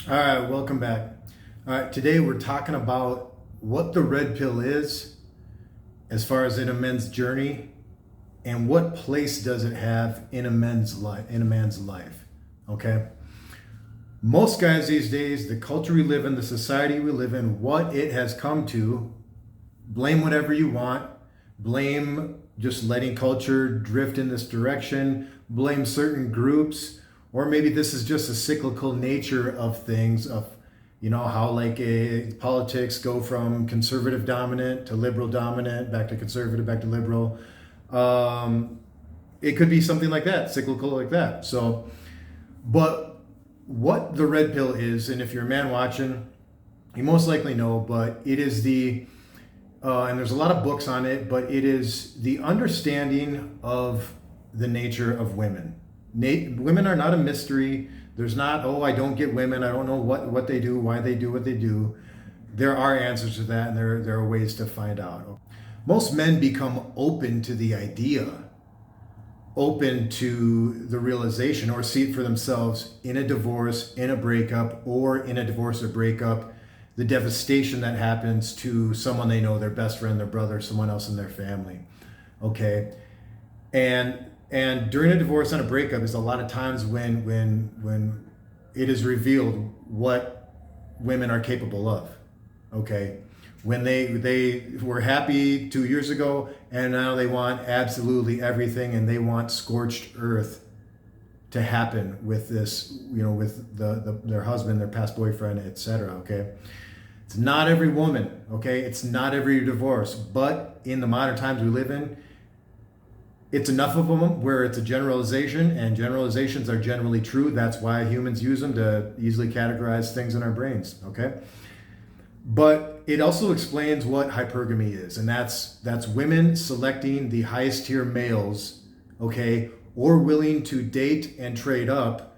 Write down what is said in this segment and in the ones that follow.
All right, welcome back. All right, today we're talking about what the red pill is as far as in a man's journey and what place does it have in a man's life. Okay? Most guys these days, the culture we live in, the society we live in, what it has come to, blame whatever you want, blame just letting culture drift in this direction, blame certain groups, or maybe this is just a cyclical nature of things, of how like politics go from conservative dominant to liberal dominant, back to conservative, back to liberal. It could be something like that, cyclical like that. So, but what the red pill is, and if you're a man watching, you most likely know, but it is and there's a lot of books on it, but it is the understanding of the nature of women. Women are not a mystery. There's not, oh, I don't get women. I don't know what they do, why they do what they do. There are answers to that, and there are ways to find out. Most men become open to the idea, open to the realization, or see it for themselves in a divorce, in a breakup, or in a divorce or breakup, the devastation that happens to someone they know, their best friend, their brother, someone else in their family. Okay? And during a divorce and a breakup is a lot of times when it is revealed what women are capable of. Okay? When they were happy 2 years ago and now they want absolutely everything, and they want scorched earth to happen with this, with their husband, their past boyfriend, etc. Okay? It's not every woman, okay? It's not every divorce, but in the modern times we live in, it's enough of them where it's a generalization, and generalizations are generally true. That's why humans use them to easily categorize things in our brains, okay? But it also explains what hypergamy is, and that's women selecting the highest tier males, okay, or willing to date and trade up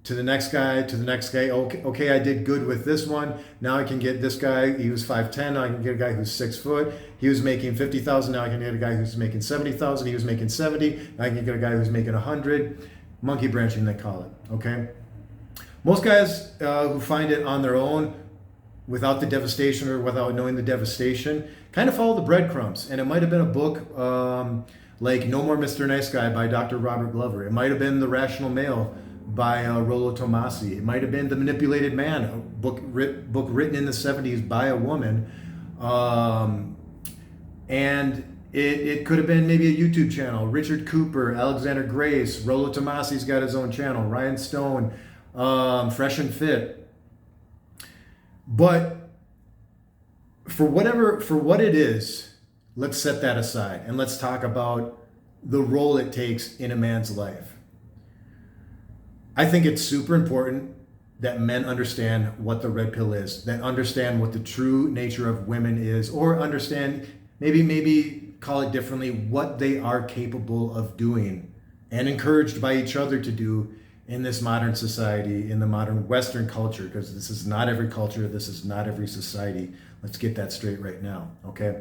to the next guy, to the next guy. Okay, I did good with this one. Now I can get this guy. He was 5'10". Now I can get a guy who's 6 foot. He was making 50,000. Now I can get a guy who's making 70,000. He was making 70. Now I can get a guy who's making 100. Monkey branching, they call it. Okay. Most guys who find it on their own, without the devastation or without knowing the devastation, kind of follow the breadcrumbs. And it might have been a book like No More Mr. Nice Guy by Dr. Robert Glover. It might have been The Rational Male by Rollo Tomassi. It might have been The Manipulated Man, a book written in the 70s by a woman. And it could have been maybe a YouTube channel. Richard Cooper, Alexander Grace, Rollo Tomassi's got his own channel. Ryan Stone, Fresh and Fit. But for what it is, let's set that aside and let's talk about the role it takes in a man's life. I think it's super important that men understand what the red pill is, that understand what the true nature of women is, or understand, maybe call it differently, what they are capable of doing and encouraged by each other to do in this modern society, in the modern Western culture, because this is not every culture, this is not every society. Let's get that straight right now, okay?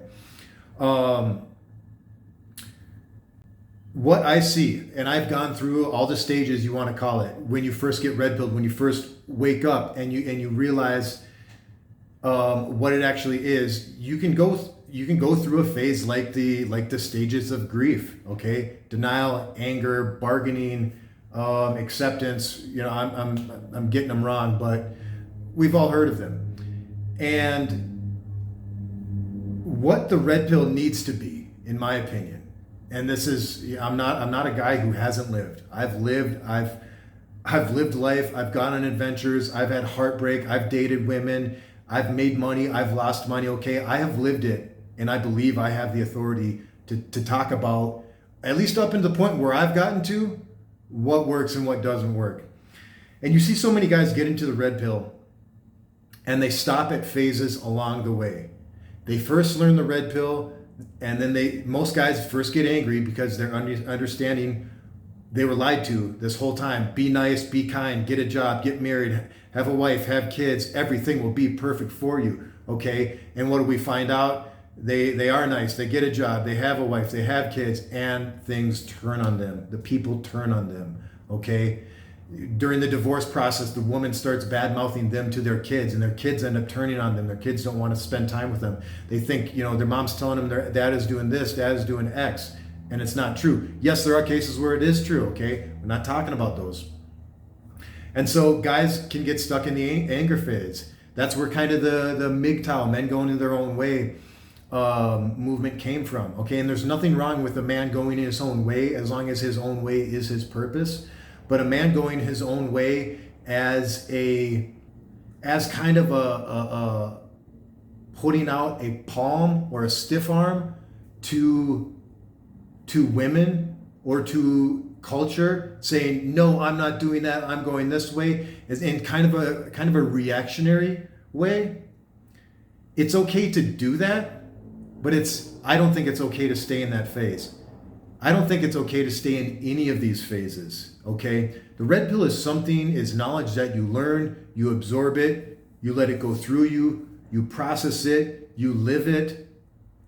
What I see, and I've gone through all the stages you want to call it, when you first get red pilled, when you first wake up and you realize what it actually is, you can go through a phase like the stages of grief, okay? Denial, anger, bargaining, acceptance. I'm getting them wrong, but we've all heard of them. And what the red pill needs to be, in my opinion, and this is, I'm not a guy who hasn't lived. I've lived life. I've gone on adventures. I've had heartbreak. I've dated women. I've made money. I've lost money. Okay, I have lived it, and I believe I have the authority to talk about, at least up to the point where I've gotten to, what works and what doesn't work. And you see so many guys get into the red pill and they stop at phases along the way. They first learn the red pill, and then most guys first get angry because they're understanding they were lied to this whole time. Be nice, be kind, get a job, get married, have a wife, have kids, everything will be perfect for you. Okay? And what do we find out? They are nice, they get a job, they have a wife, they have kids, and things turn on them. The people turn on them, okay? during the divorce process, the woman starts bad mouthing them to their kids, and their kids end up turning on them. Their kids don't want to spend time with them. They think, their mom's telling them their dad is doing this, dad is doing X, and it's not true. Yes, there are cases where it is true, okay? We're not talking about those. And so guys can get stuck in the anger phase. That's where kind of the MGTOW, men going in their own way, movement came from, okay? And there's nothing wrong with a man going in his own way as long as his own way is his purpose. But a man going his own way as kind of a putting out a palm or a stiff arm to women or to culture, saying, no, I'm not doing that, I'm going this way, is in kind of a reactionary way. It's okay to do that, but I don't think it's okay to stay in that phase. I don't think it's okay to stay in any of these phases, okay? The red pill is knowledge that you learn, you absorb it, you let it go through you, you process it, you live it,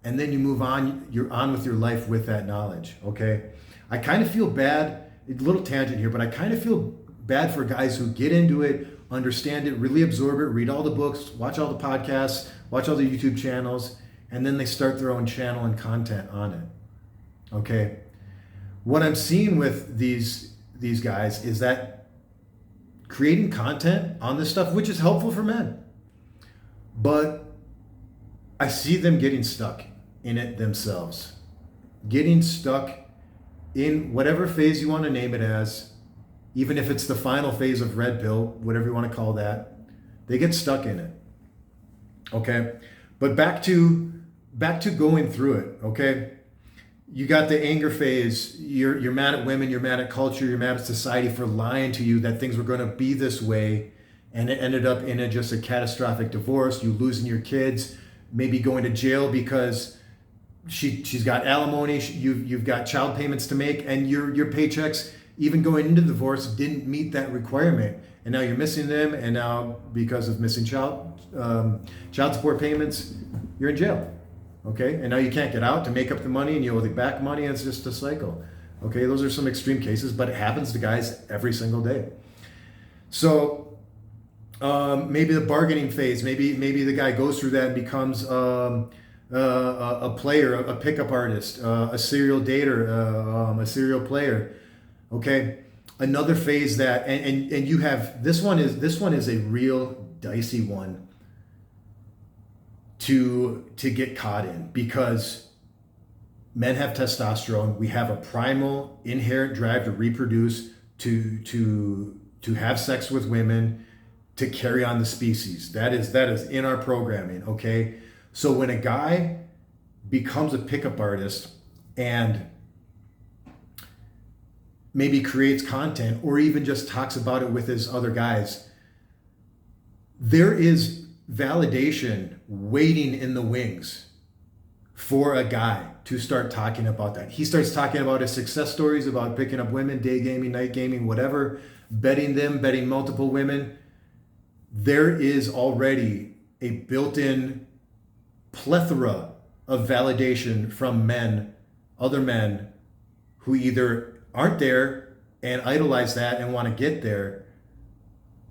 and then you move on. You're on with your life with that knowledge, okay? I kind of feel bad, a little tangent here, but I kind of feel bad for guys who get into it, understand it, really absorb it, read all the books, watch all the podcasts, watch all the YouTube channels, and then they start their own channel and content on it, okay? What I'm seeing with these guys is that creating content on this stuff, which is helpful for men, but I see them getting stuck in it themselves, getting stuck in whatever phase you want to name it as, even if it's the final phase of red pill, whatever you want to call that, they get stuck in it, okay? But back to going through it, okay? You got the anger phase. You're mad at women. You're mad at culture. You're mad at society for lying to you that things were going to be this way, and it ended up in just a catastrophic divorce. You losing your kids, maybe going to jail because she's got alimony. You've got child payments to make, and your paychecks, even going into the divorce, didn't meet that requirement, and now you're missing them. And now because of missing child support payments, you're in jail. Okay, and now you can't get out to make up the money, and you owe the back money, and it's just a cycle. Okay, those are some extreme cases, but it happens to guys every single day. So maybe the bargaining phase, maybe the guy goes through that and becomes a player, a pickup artist, a serial dater, a serial player. Okay, another phase that, and you have this one is a real dicey one to get caught in, because men have testosterone. We have a primal inherent drive to reproduce, to have sex with women, to carry on the species. That is in our programming, okay? So when a guy becomes a pickup artist and maybe creates content or even just talks about it with his other guys, there is validation waiting in the wings for a guy to start talking about that. He starts talking about his success stories, about picking up women, day gaming, night gaming, whatever, betting multiple women. There is already a built-in plethora of validation from men, other men, who either aren't there and idolize that and want to get there,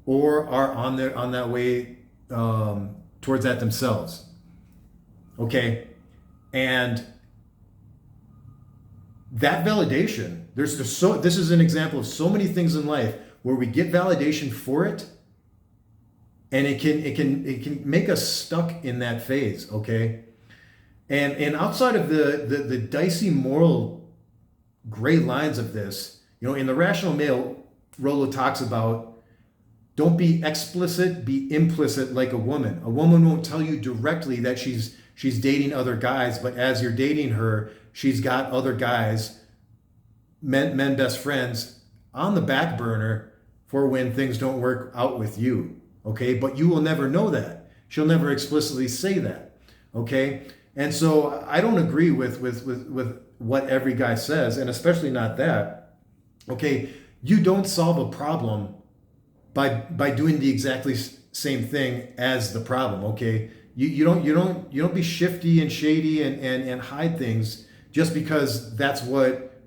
or are on that way towards that themselves. Okay, and that validation, this is an example of so many things in life where we get validation for it, and it can make us stuck in that phase. Okay, and outside of the dicey moral gray lines of this, in the Rational Male, Rollo talks about, don't be explicit, be implicit like a woman. A woman won't tell you directly that she's dating other guys, but as you're dating her, she's got other guys, men best friends, on the back burner for when things don't work out with you. Okay, but you will never know that. She'll never explicitly say that. Okay, and so I don't agree with what every guy says, and especially not that. Okay, you don't solve a problem by doing the exactly same thing as the problem. Okay, you don't be shifty and shady and hide things just because that's what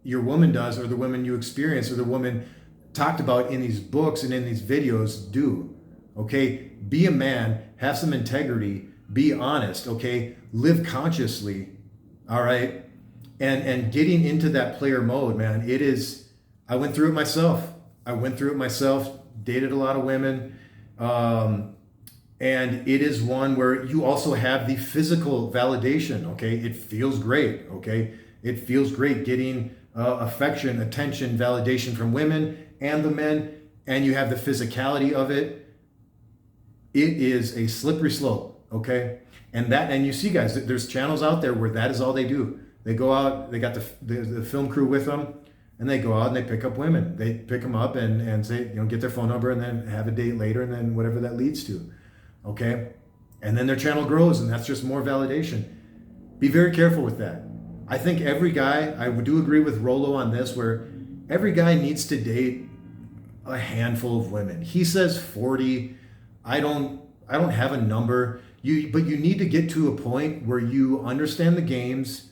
your woman does, or the woman you experience, or the woman talked about in these books and in these videos do. Okay, be a man, have some integrity, be honest. Okay, live consciously. All right, and getting into that player mode, man. It is. I went through it myself. Dated a lot of women. And it is one where you also have the physical validation. Okay, it feels great. Okay, it feels great getting affection, attention, validation from women and the men, and you have the physicality of it. It is a slippery slope. Okay, and you see, guys, there's channels out there where that is all they do. They go out, they got the film crew with them, and they go out and they pick up women. They pick them up and say, get their phone number and then have a date later, and then whatever that leads to. Okay, and then their channel grows, and that's just more validation. Be very careful with that. I think every guy, I do agree with Rollo on this, where every guy needs to date a handful of women. He says 40. I don't have a number. But you need to get to a point where you understand the games,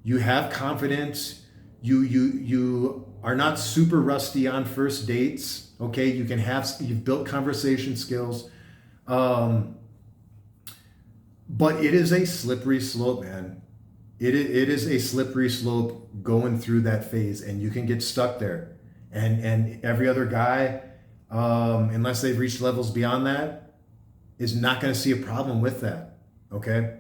you have confidence, you are not super rusty on first dates. Okay, you've built conversation skills. But it is a slippery slope, man. It is a slippery slope going through that phase, and you can get stuck there. And every other guy, unless they've reached levels beyond that, is not going to see a problem with that. Okay.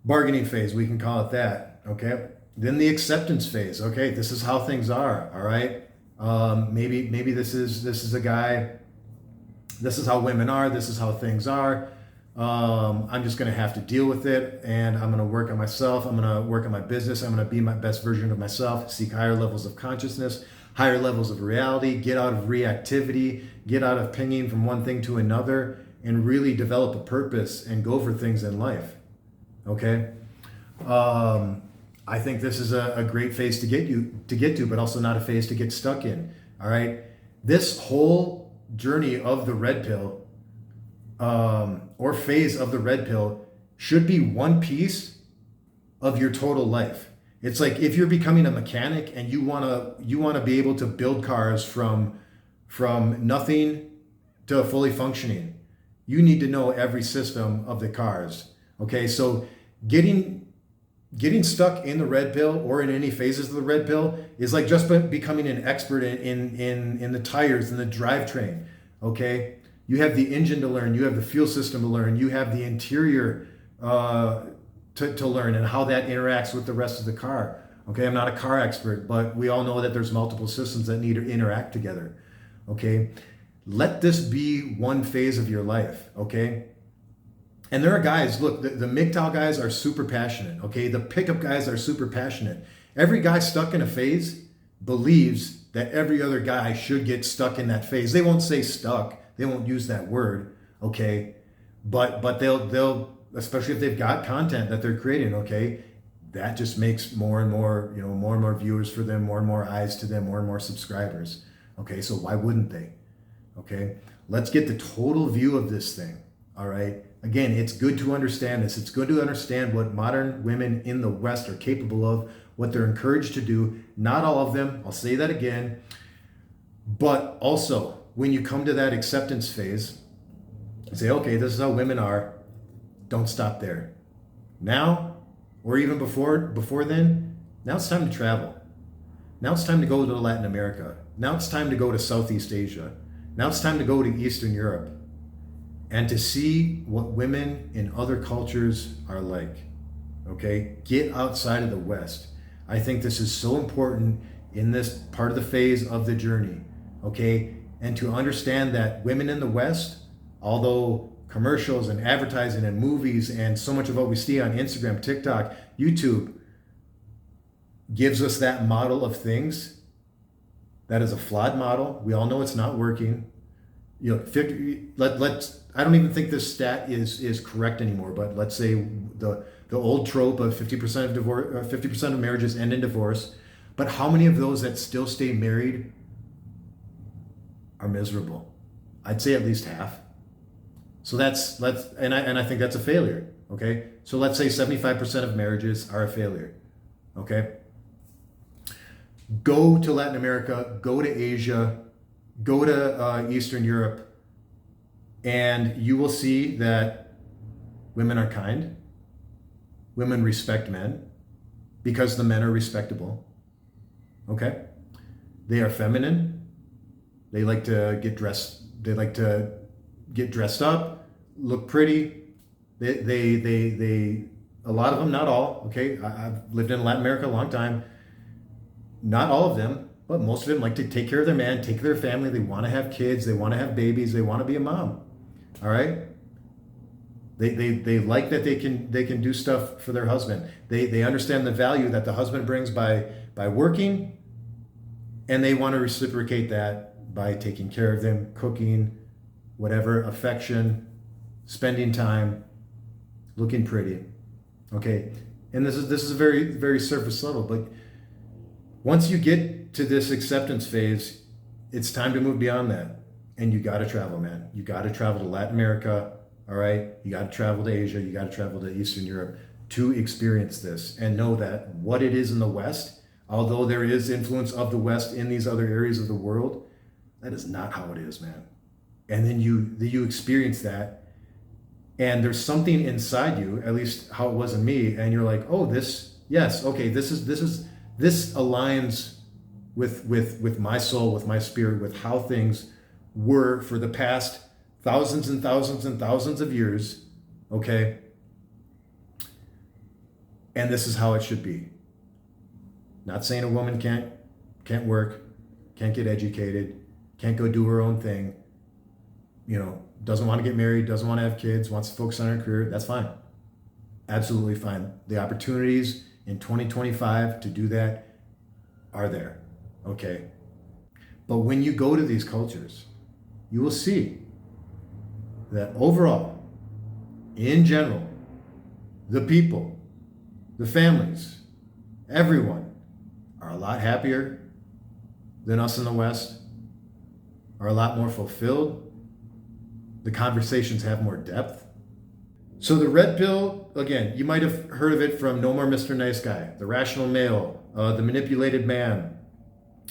Bargaining phase, we can call it that. Okay. Then the acceptance phase. Okay, this is how things are. All right. Maybe this is a guy. This is how women are. This is how things are. I'm just going to have to deal with it, and I'm going to work on myself. I'm going to work on my business. I'm going to be my best version of myself, seek higher levels of consciousness, higher levels of reality, get out of reactivity, get out of pinging from one thing to another, and really develop a purpose and go for things in life. Okay? I think this is a great phase to get to, but also not a phase to get stuck in. All right? This whole journey of the red pill, or phase of the red pill, should be one piece of your total life. It's like if you're becoming a mechanic and you wanna be able to build cars from nothing to fully functioning, you need to know every system of the cars. Okay, so getting stuck in the red pill or in any phases of the red pill is like just becoming an expert in the tires and the drivetrain. Okay. You have the engine to learn, you have the fuel system to learn, you have the interior to learn and how that interacts with the rest of the car. Okay, I'm not a car expert, but we all know that there's multiple systems that need to interact together. Okay, let this be one phase of your life. Okay, and there are guys, look, the MGTOW guys are super passionate. Okay, the pickup guys are super passionate. Every guy stuck in a phase believes that every other guy should get stuck in that phase. They won't say stuck. They won't use that word, okay? But they'll especially if they've got content that they're creating, okay? That just makes more and more viewers for them, more and more eyes to them, more and more subscribers. Okay, so why wouldn't they? Okay, let's get the total view of this thing. All right. Again, it's good to understand this. It's good to understand what modern women in the West are capable of, what they're encouraged to do. Not all of them. I'll say that again. But also, when you come to that acceptance phase, say, okay, this is how women are. Don't stop there. Now, or even before then, now it's time to travel. Now it's time to go to Latin America. Now it's time to go to Southeast Asia. Now it's time to go to Eastern Europe and to see what women in other cultures are like. Okay? Get outside of the West. I think this is so important in this part of the phase of the journey. Okay? And to understand that women in the West, although commercials and advertising and movies and so much of what we see on Instagram, TikTok, YouTube gives us that model of things, that is a flawed model. We all know it's not working. You know, I don't even think this stat is correct anymore, but let's say the old trope of 50% of divorce, 50% of marriages end in divorce. But how many of those that still stay married are miserable? I'd say at least half. So I think that's a failure. Okay, so let's say 75% of marriages are a failure. Okay, Go to Latin America, go to Asia, go to Eastern Europe, and you will see that women are kind. Women respect men because the men are respectable. Okay? They are feminine. They like to get dressed. They like to get dressed up, look pretty. They a lot of them, not all. Okay, I've lived in Latin America a long time. Not all of them, but most of them like to take care of their man, take care of their family. They want to have kids. They want to have babies. They want to be a mom. All right. They like that they can do stuff for their husband. They understand the value that the husband brings by working, and they want to reciprocate that by taking care of them, cooking, whatever, affection, spending time, looking pretty. Okay, and this is a very, very surface level, but once you get to this acceptance phase, it's time to move beyond that, and you got to travel, man. You got to travel to Latin America. All right, you got to travel to Asia, you got to travel to Eastern Europe to experience this and know that what it is in the West, although there is influence of the West in these other areas of the world, that is not how it is, man. And then you experience that, and there's something inside you, at least how it was in me, and you're like, oh, this aligns with my soul, with my spirit, with how things were for the past thousands and thousands and thousands of years, okay? And this is how it should be. Not saying a woman can't work, can't get educated, can't go do her own thing, doesn't want to get married, doesn't want to have kids, wants to focus on her career. That's fine. Absolutely fine. The opportunities in 2025 to do that are there, okay? But when you go to these cultures, you will see that overall, in general, the people, the families, everyone are a lot happier than us in the West, are a lot more fulfilled. The conversations have more depth. So the red pill, again, you might have heard of it from No More Mr. Nice Guy, The Rational Male, The Manipulated Man,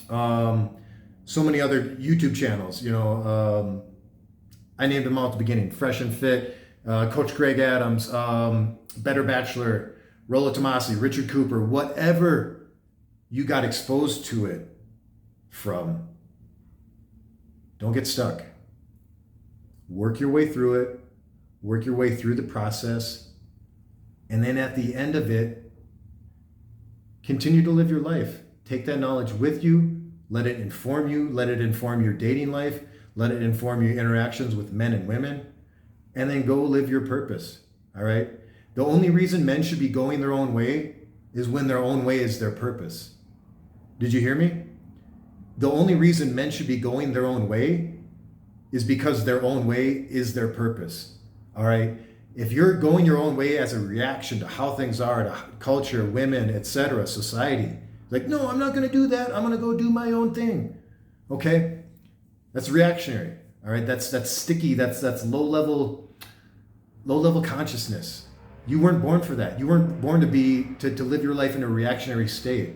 so many other YouTube channels, I named them all at the beginning: Fresh and Fit, Coach Greg Adams, Better Bachelor, Rollo Tomassi, Richard Cooper, whatever you got exposed to it from. Don't get stuck. Work your way through it. Work your way through the process. And then at the end of it, continue to live your life. Take that knowledge with you. Let it inform you. Let it inform your dating life. Let it inform your interactions with men and women, and then go live your purpose, all right? The only reason men should be going their own way is when their own way is their purpose. Did you hear me? The only reason men should be going their own way is because their own way is their purpose, all right? If you're going your own way as a reaction to how things are, to culture, women, etc., society, like, no, I'm not going to do that. I'm going to go do my own thing, okay? That's reactionary, all right? That's sticky. That's low level consciousness. You weren't born for that. You weren't born to live your life in a reactionary state,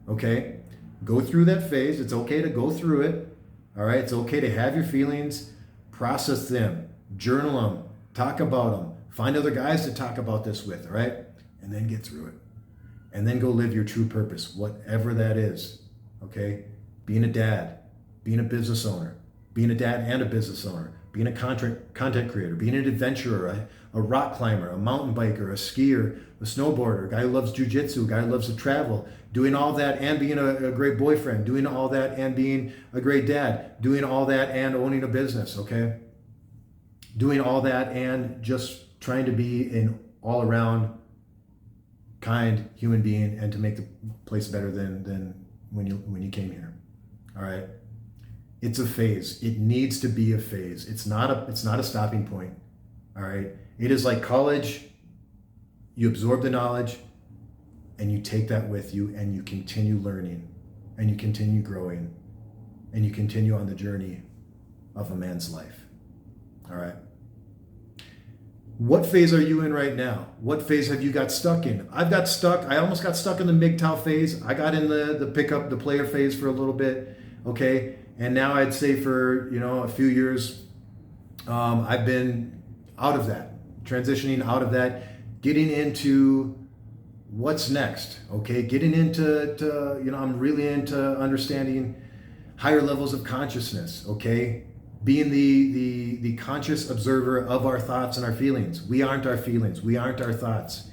okay? Go through that phase. It's okay to go through it, all right? It's okay to have your feelings, process them, journal them, talk about them, find other guys to talk about this with, all right? And then get through it. And then go live your true purpose, whatever that is, okay? Being a dad, being a business owner, being a dad and a business owner, being a content creator, being an adventurer, a rock climber, a mountain biker, a skier, a snowboarder, a guy who loves jujitsu, a guy who loves to travel, doing all that and being a great boyfriend, doing all that and being a great dad, doing all that and owning a business, okay? Doing all that and just trying to be an all-around kind human being and to make the place better than when you came here, all right? It's a phase. It needs to be a phase. It's not a stopping point. All right. It is like college. You absorb the knowledge and you take that with you and you continue learning and you continue growing and you continue on the journey of a man's life. All right. What phase are you in right now? What phase have you got stuck in? I've got stuck. I almost got stuck in the MGTOW phase. I got in the pickup, the player phase for a little bit. Okay. And now I'd say for, a few years, I've been out of that, transitioning out of that, getting into what's next. Okay. Getting into, I'm really into understanding higher levels of consciousness. Okay. Being the conscious observer of our thoughts and our feelings. We aren't our feelings. We aren't our thoughts.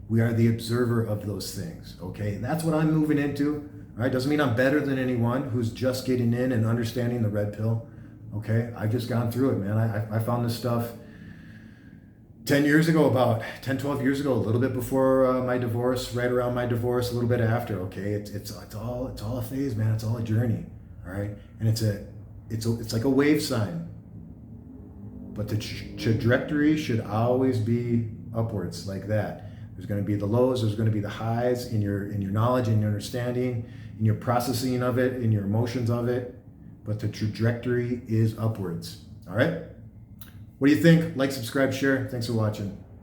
We are the observer of those things. Okay, and that's what I'm moving into. All right, doesn't mean I'm better than anyone who's just getting in and understanding the red pill. Okay, I've just gone through it, man. I found this stuff 10 years ago, about 10, 12 years ago, a little bit before my divorce, right around my divorce, a little bit after. Okay, it's all a phase, man. It's all a journey. All right, and it's like a wave sign, but the trajectory should always be upwards, like that. There's going to be the lows, there's going to be the highs in your knowledge and your understanding, in your processing of it, in your emotions of it, but the trajectory is upwards. All right, what do you think? Like, subscribe, share. Thanks for watching.